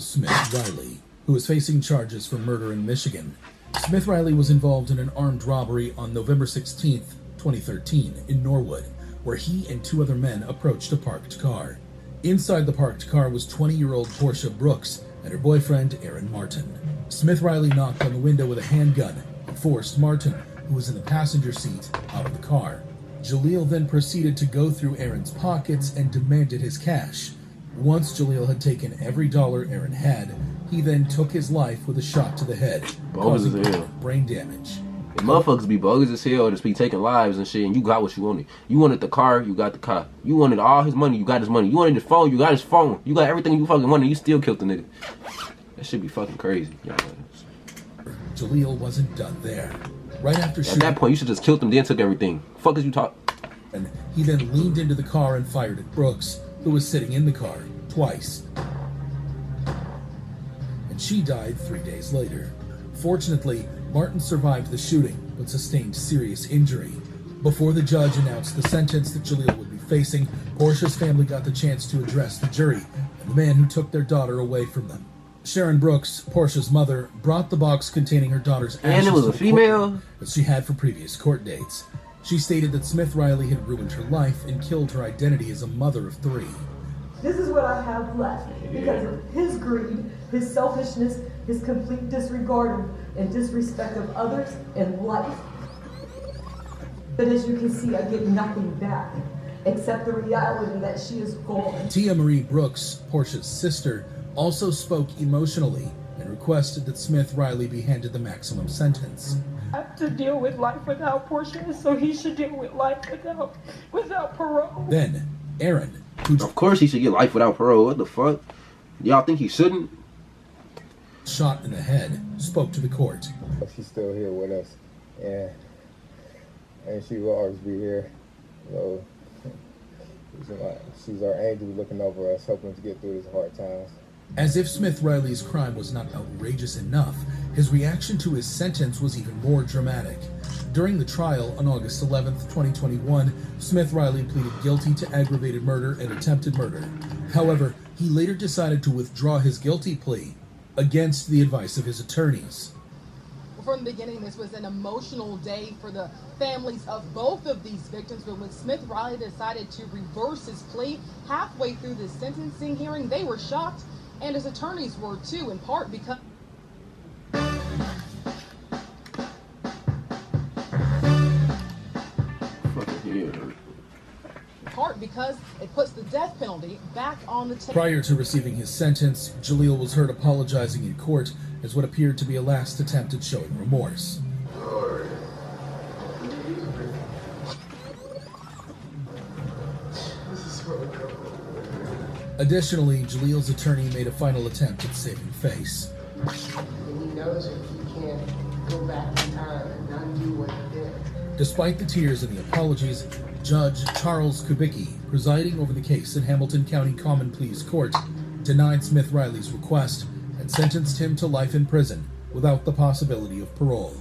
Smith Riley, who is facing charges for murder in Michigan. Smith Riley was involved in an armed robbery on November 16, 2013, in Norwood, where he and two other men approached a parked car. Inside the parked car was 20-year-old Portia Brooks and her boyfriend, Aaron Martin. Smith Riley knocked on the window with a handgun and forced Martin, who was in the passenger seat, out of the car. Jaleel then proceeded to go through Aaron's pockets and demanded his cash. Once Jaleel had taken every dollar Aaron had, he then took his life with a shot to the head, causing brain damage. And motherfuckers be bogus as hell, just be taking lives and shit, and you got what you wanted. You wanted the car, you got the car. You wanted all his money, you got his money. You wanted his phone, you got his phone. You got everything you fucking wanted, you still killed the nigga. That shit be fucking crazy. Jaleel wasn't done there. Right after shooting, at that point, you should just killed him, then took everything. Fuck is you talk? And he then leaned into the car and fired at Brooks, who was sitting in the car, twice. And she died 3 days later. Fortunately, Martin survived the shooting, but sustained serious injury. Before the judge announced the sentence that Jaleel would be facing, Portia's family got the chance to address the jury and the man who took their daughter away from them. Sharon Brooks, Portia's mother, brought the box containing her daughter's ashes and it was a female that she had for previous court dates. She stated that Smith Riley had ruined her life and killed her identity as a mother of three. This is what I have left because of his greed, his selfishness, his complete disregard and disrespect of others and life. But as you can see, I get nothing back except the reality that she is gone. Tia Marie Brooks, Portia's sister, also spoke emotionally and requested that Smith Riley be handed the maximum sentence. I have to deal with life without Portia, so he should deal with life without parole. Then, Aaron, who of course he should get life without parole. What the fuck? Y'all think he shouldn't? Shot in the head, spoke to the court. She's still here with us, and she will always be here. So, she's our angel looking over us, helping us get through these hard times. As if Smith Riley's crime was not outrageous enough, his reaction to his sentence was even more dramatic. During the trial on August 11, 2021, Smith Riley pleaded guilty to aggravated murder and attempted murder. However, he later decided to withdraw his guilty plea against the advice of his attorneys. From the beginning, this was an emotional day for the families of both of these victims, but when Smith Riley decided to reverse his plea halfway through the sentencing hearing, they were shocked, and his attorneys were too, in part because it puts the death penalty back on the table. Prior to receiving his sentence, Jaleel was heard apologizing in court as what appeared to be a last attempt at showing remorse. Additionally, Jaleel's attorney made a final attempt at saving face. He knows that he can't go back in time and undo what he did. Despite the tears and the apologies, Judge Charles Kubicki, presiding over the case in Hamilton County Common Pleas Court, denied Smith Riley's request and sentenced him to life in prison without the possibility of parole.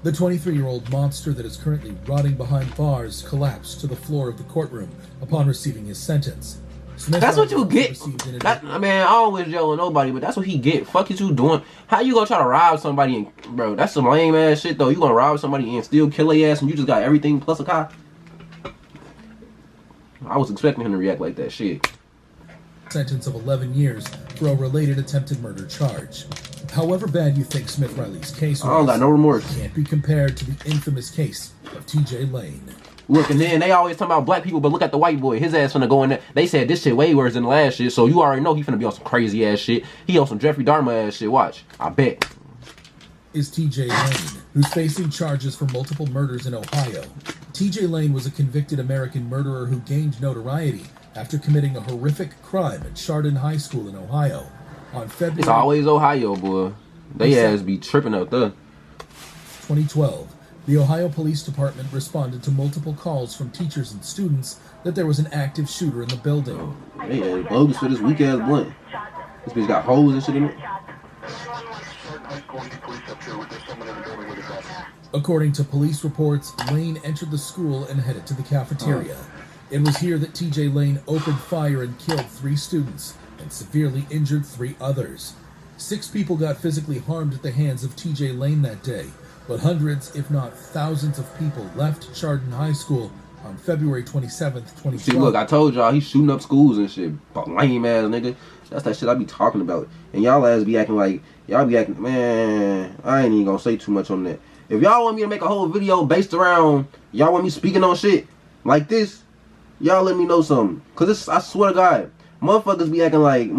The 23-year-old monster that is currently rotting behind bars collapsed to the floor of the courtroom upon receiving his sentence. Smith that's Riley what you get. I mean, I don't wish jail with nobody, but that's what he get. Fuck is you doing? How you gonna try to rob somebody and, bro, that's some lame ass shit though. You gonna rob somebody and still kill their ass and you just got everything plus a car? I was expecting him to react like that shit. Sentence of 11 years for a related attempted murder charge. However bad you think Smith Riley's case was, I don't got no remorse. Can't be compared to the infamous case of T.J. Lane. Look, and then they always talk about black people, but look at the white boy. His ass finna go in there. They said this shit way worse than the last shit, so you already know he finna be on some crazy ass shit. He on some Jeffrey Dahmer ass shit. Watch. I bet. Is T.J. Lane, who's facing charges for multiple murders in Ohio. T.J. Lane was a convicted American murderer who gained notoriety after committing a horrific crime at Chardon High School in Ohio on February... It's always Ohio, boy. They ass be tripping out there. 2012. The Ohio Police Department responded to multiple calls from teachers and students that there was an active shooter in the building. They had bogus for this weak ass blunt. This bitch got holes and shit in it. According to police reports, Lane entered the school and headed to the cafeteria. It was here that T.J. Lane opened fire and killed 3 students and severely injured 3 others. 6 people got physically harmed at the hands of TJ Lane that day, but hundreds, if not thousands of people left Chardon High School on February 27th, 2012. See, look, I told y'all he's shooting up schools and shit. Lame ass nigga. That's that shit I be talking about. And y'all ass be acting like, man, I ain't even gonna say too much on that. If y'all want me to make a whole video based around, y'all want me speaking on shit like this, y'all let me know something. Cause it's, I swear to God, motherfuckers be acting like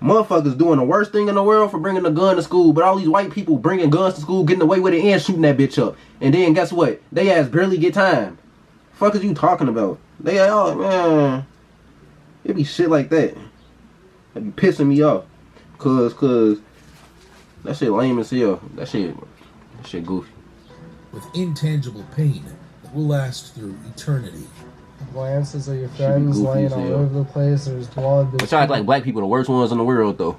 motherfuckers doing the worst thing in the world for bringing a gun to school, but all these white people bringing guns to school, getting away with it, and shooting that bitch up. And then guess what? They ass barely get time. Fuck is you talking about? They all, man, it be shit like that. That be pissing me off. Cause that shit lame as hell. That shit goofy. With intangible pain that will last through eternity. Glances of your friends laying all over the place. There's blood. But y'all act like black people the worst ones in the world, though.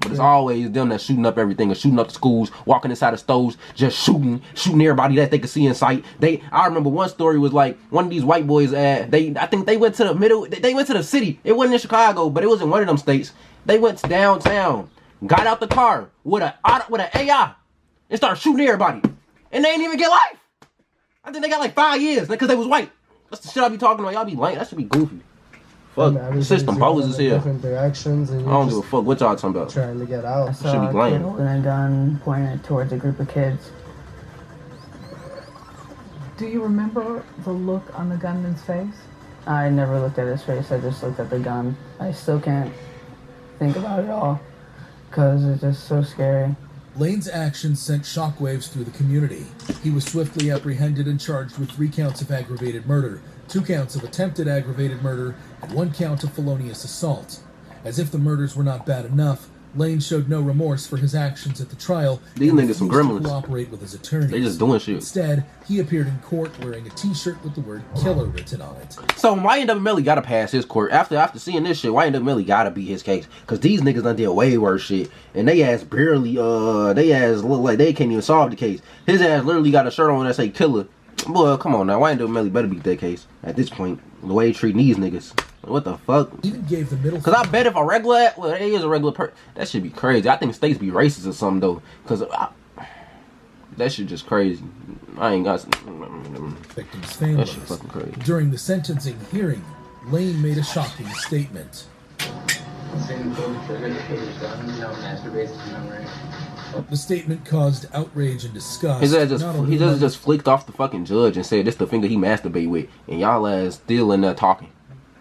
But it's always them that shooting up everything, or shooting up the schools, walking inside the stores, just shooting everybody that they could see in sight. I remember one story was like one of these white boys. I think they went to the middle. They went to the city. It wasn't in Chicago, but it was in one of them states. They went downtown, got out the car with an AI, and started shooting everybody, and they didn't even get life. I think they got like 5 years because they was white. That's the shit I be talking about. Y'all be lame. That should be goofy. Fuck. The system bogus as hell. Different directions, and I don't give a fuck what y'all talking about. Trying to get out. I Should saw be a lame. kid holding a gun pointed towards a group of kids. Do you remember the look on the gunman's face? I never looked at his face. I just looked at the gun. I still can't think about it all because it's just so scary. Lane's actions sent shockwaves through the community. He was swiftly apprehended and charged with 3 counts of aggravated murder, 2 counts of attempted aggravated murder, and 1 count of felonious assault. As if the murders were not bad enough, Lane showed no remorse for his actions at the trial. These niggas some gremlins. To cooperate with his attorneys. They just doing shit. Instead, he appeared in court wearing a T-shirt with the word "killer" written on it. So YNW Melly gotta pass his court. After seeing this shit, YNW Melly gotta beat his case. Cause these niggas done did way worse shit. And they ass barely, they ass look like they can't even solve the case. His ass literally got a shirt on that say "killer." Boy, come on now. YNW Melly better beat that case. At this point, the way he treating these niggas. What the fuck? Even gave the middle. Cause I bet if a regular, well, he is a regular person, that should be crazy. I think states be racist or something though. Cause that shit just crazy. I ain't got victims' families. That shit fucking crazy. During the sentencing hearing, Lane made a shocking statement. The statement caused outrage and disgust. He just flicked off the fucking judge and said this the finger he masturbate with, and y'all ass still in there talking.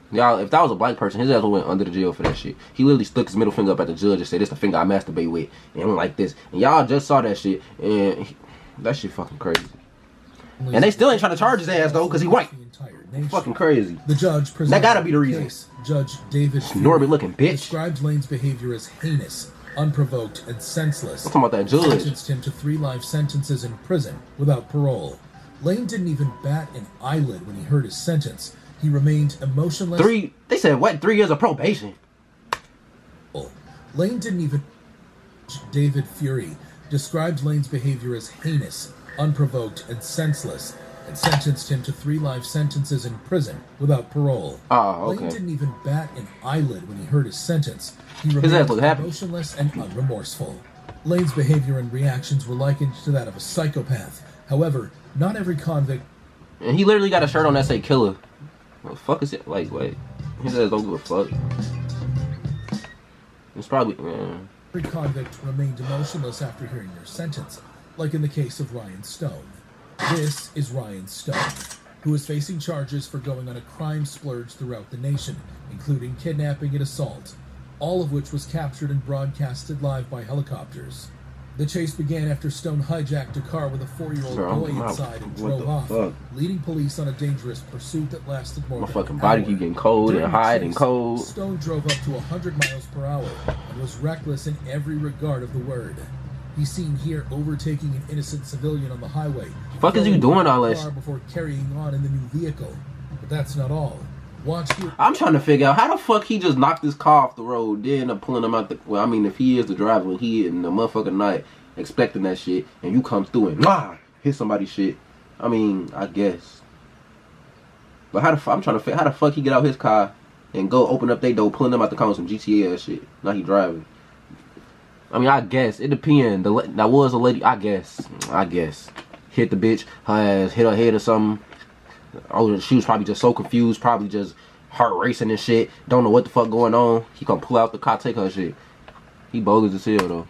Y'all, if that was a black person, his ass went under the jail for that shit. He literally stuck his middle finger up at the judge and said, "This the finger I masturbate with," and went like this. And y'all just saw that shit, and that shit fucking crazy. And they still ain't trying to charge his ass though, cause he white. Fucking crazy. The judge presented that gotta be the reason. Case. Judge David Norbit looking bitch described Lane's behavior as heinous, unprovoked, and senseless. I'm talking about that judge. Sentenced him to 3 life sentences in prison without parole. Lane didn't even bat an eyelid when he heard his sentence. He remained emotionless. They said what? 3 years of probation. Lane didn't even. David Fury described Lane's behavior as heinous, unprovoked, and senseless, and sentenced him to 3 life sentences in prison without parole. Oh, okay. Lane didn't even bat an eyelid when he heard his sentence. He His ass remained looked happy. emotionless and unremorseful. Lane's behavior and reactions were likened to that of a psychopath. However, not every convict. And he literally got a shirt on that say "killer." What the fuck is it? Like, wait. He says don't give a fuck. It's probably, man. Every convict remained emotionless after hearing their sentence, like in the case of Ryan Stone. This is Ryan Stone, who is facing charges for going on a crime splurge throughout the nation, including kidnapping and assault, all of which was captured and broadcasted live by helicopters. The chase began after Stone hijacked a car with a 4-year-old boy inside and drove off, leading police on a dangerous pursuit that lasted more than an hour. My fucking body keep getting cold and hot and cold. Stone drove up to 100 miles per hour and was reckless in every regard of the word. He's seen here overtaking an innocent civilian on the highway. Fuck is you doing all this? Before carrying on in the new vehicle. But that's not all. Watch here. I'm trying to figure out how the fuck he just knocked this car off the road, then end up pulling him out the. Well, I mean, if he is the driver, when he in the motherfucking night expecting that shit, and you come through and hit somebody's shit. I mean, I guess. But I'm trying to figure how the fuck he get out his car and go open up their door, pulling them out the car with some GTA ass shit. Now he driving. I mean, I guess it depends. That was a lady. I guess hit the bitch. Her ass hit her head or something. Oh, she was probably just so confused. Probably just heart racing and shit. Don't know what the fuck going on. He gonna pull out the car, take her shit. He bogus as hell though.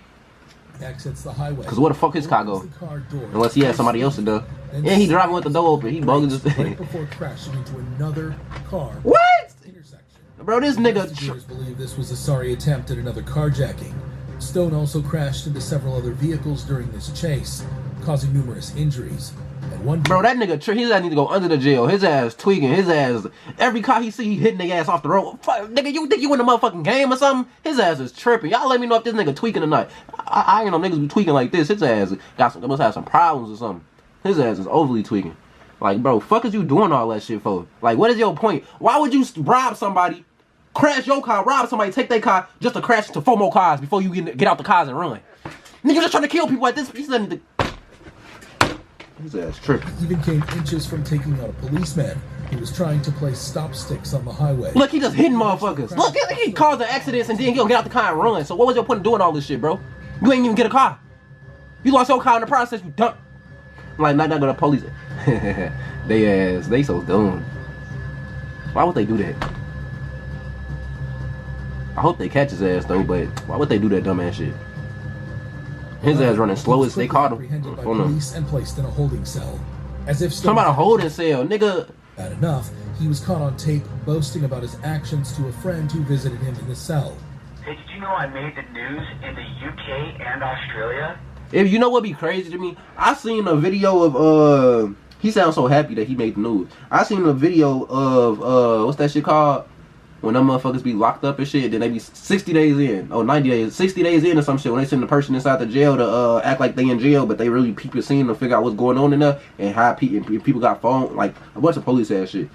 Exits the highway. Cause where the fuck his car go? Unless he had somebody else to do. Yeah, he driving with the door open. He bogus as hell. Right before crashing into another car. What? Intersection. Bro, this nigga. Investigators believe this was a sorry attempt at another carjacking. Stone also crashed into several other vehicles during this chase, causing numerous injuries. At one point, bro, that nigga, his ass need to go under the jail. His ass tweaking. His ass, every car he see, he hitting their ass off the road. Fuck, nigga, you think you in the motherfucking game or something? His ass is tripping. Y'all let me know if this nigga tweaking tonight. I ain't know niggas be tweaking like this. His ass must have some problems or something. His ass is overly tweaking. Like, bro, fuck is you doing all that shit for? Like, what is your point? Why would you rob somebody, crash your car, rob somebody, take their car, just to crash into 4 more cars before you get out the cars and run? Nigga just trying to kill people at this. He doesn't need to. His ass tripping. He even came inches from taking out a policeman who was trying to place stop sticks on the highway. Look, he just hitting motherfuckers. Look, he caused an accident and then he gonna get out the car and run. So what was your point in doing all this shit, bro? You ain't even get a car. You lost your car in the process, you dumb. Like, not gonna police it. They so dumb. Why would they do that? I hope they catch his ass though, but why would they do that dumb ass shit? His ass running slow as they caught him. Apprehended by police and placed in a holding cell. As if talking about a holding cell, nigga. Bad enough, he was caught on tape boasting about his actions to a friend who visited him in the cell. Hey, did you know I made the news in the UK and Australia? If you know what'd be crazy to me, I seen a video of he sounds so happy that he made the news. I seen a video of what's that shit called? When them motherfuckers be locked up and shit, then they be 60 days in, 90 days, 60 days in or some shit, when they send the person inside the jail to act like they in jail, but they really peep your scene to figure out what's going on in there, and how people got phone, like a bunch of police ass shit.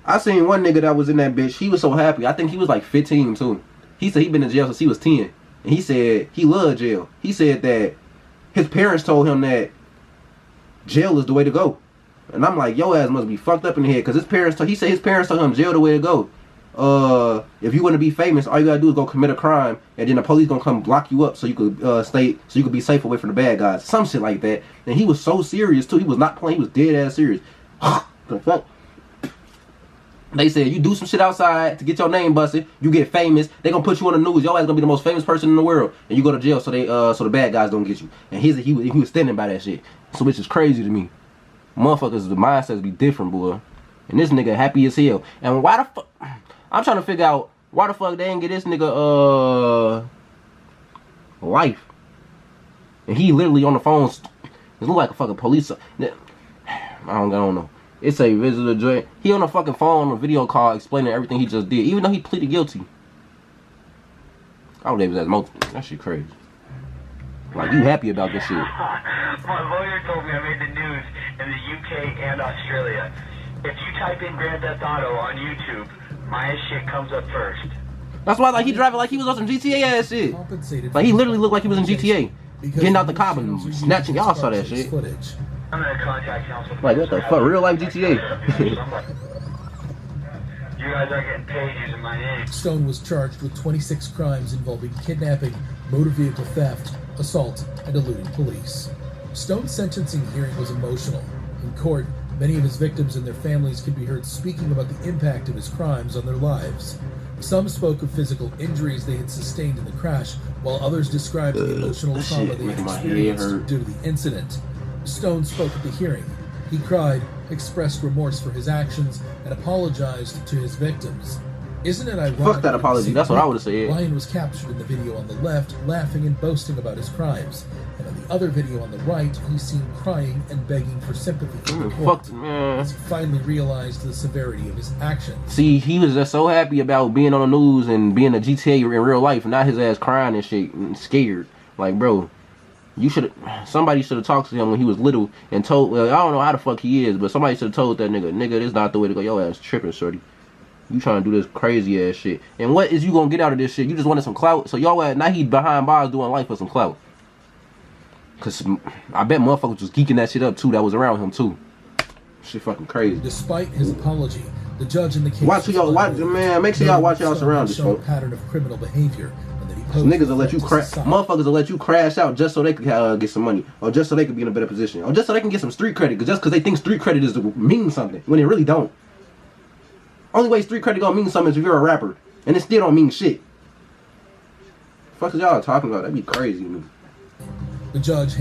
I seen one nigga that was in that bitch, he was so happy. I think he was like 15 too. He said he been in jail since he was 10. And he said he loved jail. He said that his parents told him that jail is the way to go. And I'm like, your ass must be fucked up in the head, because he said his parents told him jail the way to go. If you want to be famous, all you gotta do is go commit a crime, and then the police gonna come block you up so you could be safe away from the bad guys. Some shit like that. And he was so serious too. He was not playing. He was dead ass serious. The fuck? They said you do some shit outside to get your name busted, you get famous, they gonna put you on the news, your ass gonna be the most famous person in the world, and you go to jail so the bad guys don't get you. And he was standing by that shit. So which is crazy to me. Motherfuckers, the mindsets be different, boy. And this nigga happy as hell. And why the fuck? I'm trying to figure out why the fuck they didn't get this nigga life. And he literally on the phone. It look like a fucking police. I don't know. It's a visitor joint. He on the fucking phone on a video call explaining everything he just did, even though he pleaded guilty. I don't think it was that multiple. That shit crazy. Like, you happy about this shit. My lawyer told me I made the news in the UK and Australia. If you type in Grand Theft Auto on YouTube, my shit comes up first. That's why, like, he driving like he was on some GTA ass shit. Like, he literally looked like he was in GTA. Getting out the cop and snatching. Y'all saw that shit. I'm gonna contact counsel. Like, what the fuck? Real life GTA. You guys are getting paid using my name. Stone was charged with 26 crimes involving kidnapping, motor vehicle theft, assault, and eluding police. Stone's sentencing hearing was emotional. In court, many of his victims and their families could be heard speaking about the impact of his crimes on their lives. Some spoke of physical injuries they had sustained in the crash, while others described the emotional trauma they had experienced due to the incident. Stone spoke at the hearing. He cried, expressed remorse for his actions, and apologized to his victims. Isn't it ironic? Fuck that apology. That's what I would have said. Ryan was captured in the video on the left, laughing and boasting about his crimes. And on the other video on the right, he's seen crying and begging for sympathy from the court. As he finally realized the severity of his actions. See, he was just so happy about being on the news and being a GTA in real life, and not his ass crying and shit and scared. Like, bro, somebody should have talked to him when he was little and told, I don't know how the fuck he is, but somebody should have told that nigga, this is not the way to go. Your ass tripping, shorty. You trying to do this crazy ass shit. And what is you gonna get out of this shit? You just wanted some clout. So y'all now he behind bars doing life for some clout. Cause I bet motherfuckers was geeking that shit up too that was around him too. Shit fucking crazy. Despite his apology, The judge in the case Watch who y'all watch, man. Make sure y'all watch y'all surroundings, show a folks. pattern of criminal behavior, and that he posed Niggas will let you to crash. society. Motherfuckers will let you crash out just so they could get some money, or just so they could be in a better position, or just so they can get some street credit. Just because they think street credit is to mean something when it really don't. Only way street credit gonna mean something is if you're a rapper, and it still don't mean shit. Fuck is y'all talking about? That'd be crazy to me. The judge